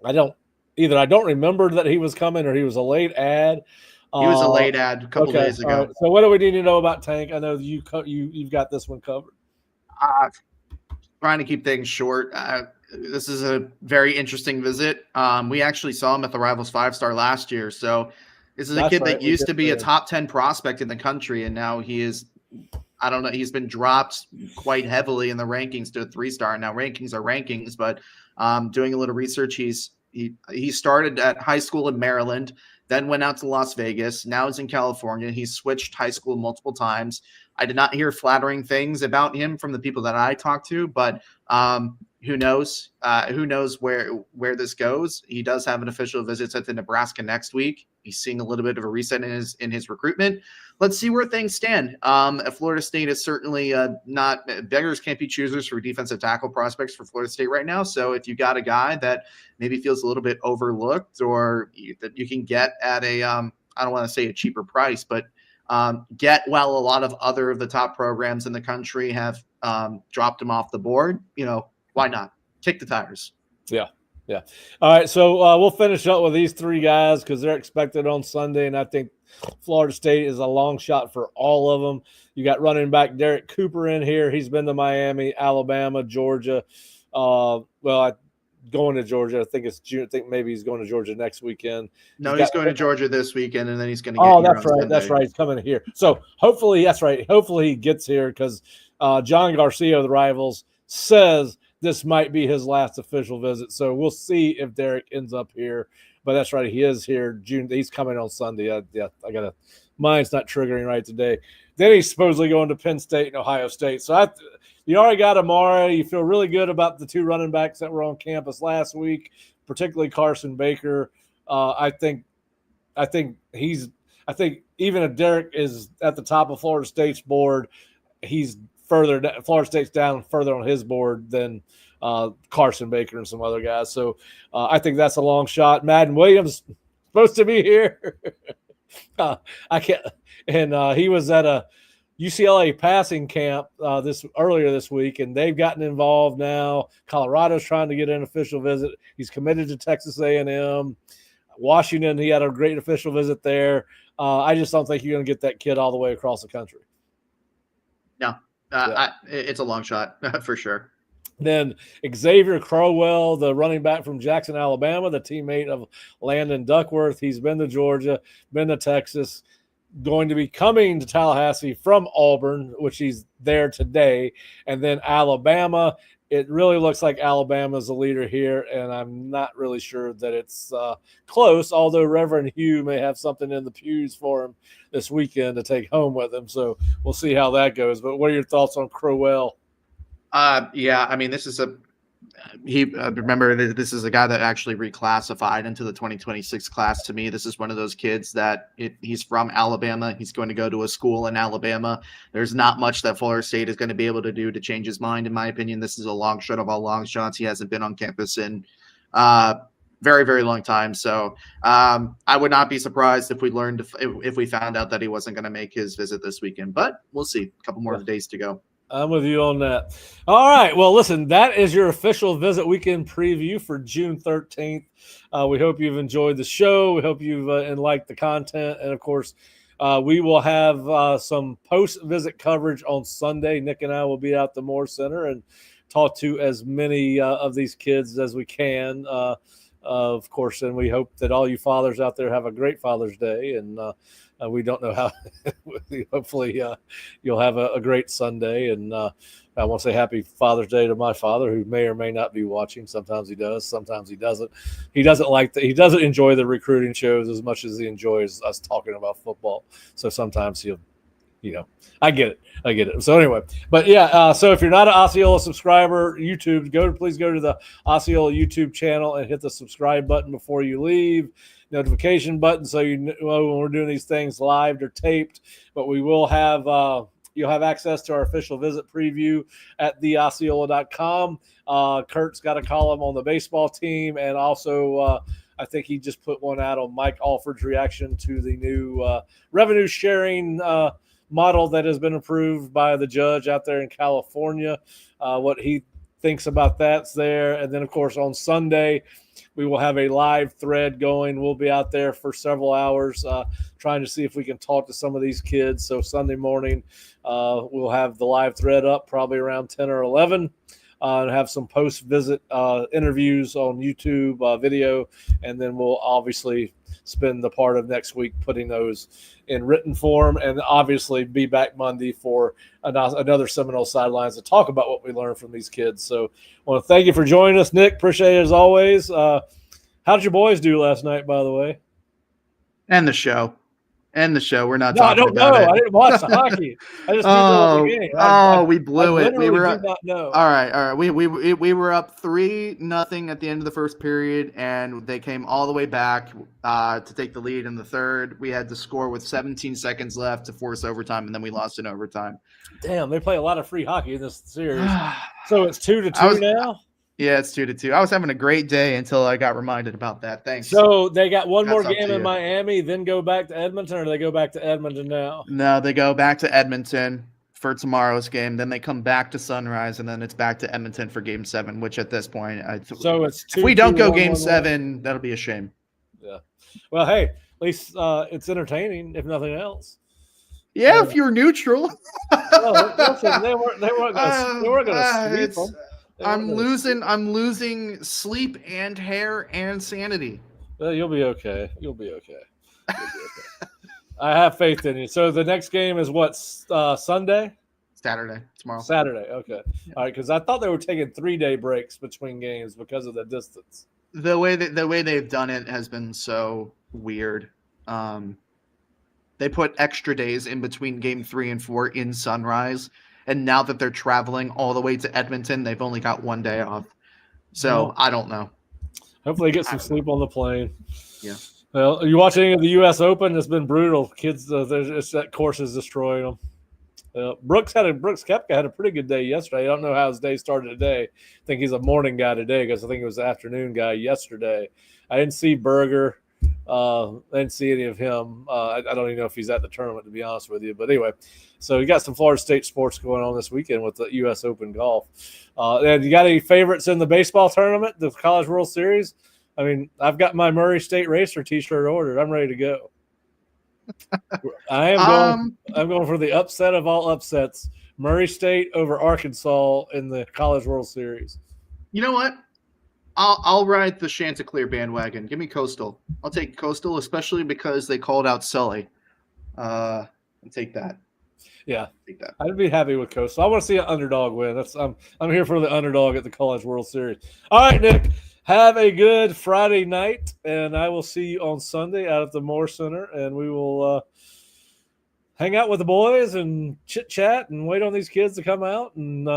I don't remember that he was coming, or he was a late ad. He was a late ad a couple days ago. Right. So what do we need to know about Tank? I know you've got this one covered. Trying to keep things short. This is a very interesting visit. We actually saw him at the Rivals 5-star last year. So this is a kid that used to be a top 10 prospect in the country, and now he is, I don't know, he's been dropped quite heavily in the rankings to a 3-star. Now rankings are rankings, but doing a little research, he started at high school in Maryland, then went out to Las Vegas. Now he's in California. He's switched high school multiple times. I did not hear flattering things about him from the people that I talked to, but who knows? Who knows where this goes? He does have an official visit at the Nebraska next week. He's seeing a little bit of a reset in his recruitment. Let's see where things stand. Florida State is certainly not beggars can't be choosers for defensive tackle prospects for Florida State right now. So if you got a guy that maybe feels a little bit overlooked, or that you can get at a I don't want to say a cheaper price, but get while a lot of other of the top programs in the country have dropped him off the board, why not? Kick the tires. Yeah. All right, so we'll finish up with these 3 guys because they're expected on Sunday, and I think Florida State is a long shot for all of them. You got running back Derek Cooper in here. He's been to Miami, Alabama, Georgia. going to Georgia. I think it's June. I think maybe he's going to Georgia next weekend. No, he's going to Georgia this weekend, and then he's going to get here on Sunday. That's right. He's coming here. So hopefully, that's right. Hopefully he gets here because John Garcia of the Rivals says this might be his last official visit. So we'll see if Derek ends up here. But that's right. He is here June. He's coming on Sunday. I got to – mine's not triggering right today. Then he's supposedly going to Penn State and Ohio State. So you already got Amara. You feel really good about the two running backs that were on campus last week, particularly Carson Baker. I think even if Derek is at the top of Florida State's board, he's Florida State's down further on his board than Carson Baker and some other guys. So I think that's a long shot. Madden Williams supposed to be here. I can't. And he was at a UCLA passing camp earlier this week, and they've gotten involved now. Colorado's trying to get an official visit. He's committed to Texas A&M. Washington, he had a great official visit there. I just don't think you're going to get that kid all the way across the country. No, it's a long shot for sure. Then Xavier Crowell, the running back from Jackson, Alabama, the teammate of Landon Duckworth. He's been to Georgia, been to Texas, going to be coming to Tallahassee from Auburn, which he's there today. And then Alabama, it really looks like Alabama's the leader here, and I'm not really sure that it's close, although Reverend Hugh may have something in the pews for him this weekend to take home with him. So we'll see how that goes. But what are your thoughts on Crowell? Yeah, I mean, this is remember, this is a guy that actually reclassified into the 2026 class. To me, this is one of those kids that he's from Alabama. He's going to go to a school in Alabama. There's not much that Florida State is going to be able to do to change his mind. In my opinion, this is a long shot of all long shots. He hasn't been on campus in very, very long time. So I would not be surprised if we found out that he wasn't going to make his visit this weekend, but we'll see. A couple more days to go. I'm with you on that. All right. Well, listen, that is your official visit weekend preview for June 13th. We hope you've enjoyed the show. We hope you've liked the content. And, of course, we will have some post-visit coverage on Sunday. Nick and I will be out the Moore Center and talk to as many of these kids as we can. Of course, and we hope that all you fathers out there have a great Father's Day. And we don't know how. Hopefully, you'll have a great Sunday. And I want to say Happy Father's Day to my father, who may or may not be watching. Sometimes he does. Sometimes he doesn't. He doesn't enjoy the recruiting shows as much as he enjoys us talking about football. So sometimes he'll. I get it. So anyway, but yeah, so if you're not an Osceola subscriber, please go to the Osceola YouTube channel and hit the subscribe button before you leave. Notification button so you know when we're doing these things live or taped. But we will have you'll have access to our official visit preview at theosceola.com. Kurt's got a column on the baseball team, and also I think he just put one out on Mike Alford's reaction to the new revenue sharing model that has been approved by the judge out there in California. What he thinks about that's there. And then, of course, on Sunday, we will have a live thread going. We'll be out there for several hours trying to see if we can talk to some of these kids. So Sunday morning, we'll have the live thread up probably around 10 or 11 and have some post-visit interviews on YouTube video. And then we'll obviously spend the part of next week putting those in written form, and obviously be back Monday for another Seminole Sidelines to talk about what we learned from these kids. So I want to thank you for joining us, Nick. Appreciate it as always. How did your boys do last night, by the way? And the show. We're not talking about it. I don't know. I didn't watch the hockey. I just the game. We blew it. We were did not know. All right. We were up 3-0 at the end of the first period, and they came all the way back to take the lead in the third. We had to score with 17 seconds left to force overtime, and then we lost in overtime. Damn, they play a lot of free hockey in this series. So it's 2-2 now? Yeah, it's 2-2. I was having a great day until I got reminded about that. Thanks. So they got one more game in Miami, then go back to Edmonton, or they go back to Edmonton now? No, they go back to Edmonton for tomorrow's game. Then they come back to Sunrise, and then it's back to Edmonton for Game 7, which at this point, so it's 2-2, if we don't go Game 7, that'll be a shame. Yeah. Well, hey, at least it's entertaining, if nothing else. Yeah, if you're neutral. Well, listen, they weren't going to sweep them. I'm losing sleep and hair and sanity. Well, you'll be okay. You'll be okay. I have faith in you. So the next game is what, Sunday? Saturday, tomorrow. Saturday, okay. Yeah. All right, because I thought they were taking 3-day breaks between games because of the distance. The way they've done it has been so weird. They put extra days in between game 3 and 4 in Sunrise, and now that they're traveling all the way to Edmonton, they've only got 1 day off. So I don't know. Hopefully, get some sleep on the plane. Yeah. Well, are you watching any of the U.S. Open? It's been brutal. Kids, that course is destroying them. Brooks Koepka had a pretty good day yesterday. I don't know how his day started today. I think he's a morning guy today because I think it was the afternoon guy yesterday. I didn't see Berger. I didn't see any of him. I don't even know if he's at the tournament, to be honest with you. But anyway, so you got some Florida State sports going on this weekend with the U.S. Open golf. And you got any favorites in the baseball tournament, the College World Series? I mean, I've got my Murray State Racer T-shirt ordered. I'm ready to go. I'm going for the upset of all upsets: Murray State over Arkansas in the College World Series. You know what? I'll ride the Chanticleer bandwagon. Give me Coastal. I'll take Coastal, especially because they called out Sully. I'll take that. Yeah, I'd be happy with Coastal. I want to see an underdog win. I'm here for the underdog at the College World Series. All right, Nick. Have a good Friday night, and I will see you on Sunday out at the Moore Center, and we will hang out with the boys and chit-chat and wait on these kids to come out and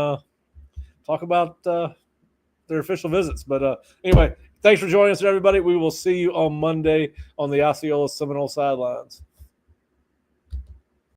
talk about their official visits. But anyway, thanks for joining us, everybody. We will see you on Monday on the Osceola Seminole Sidelines.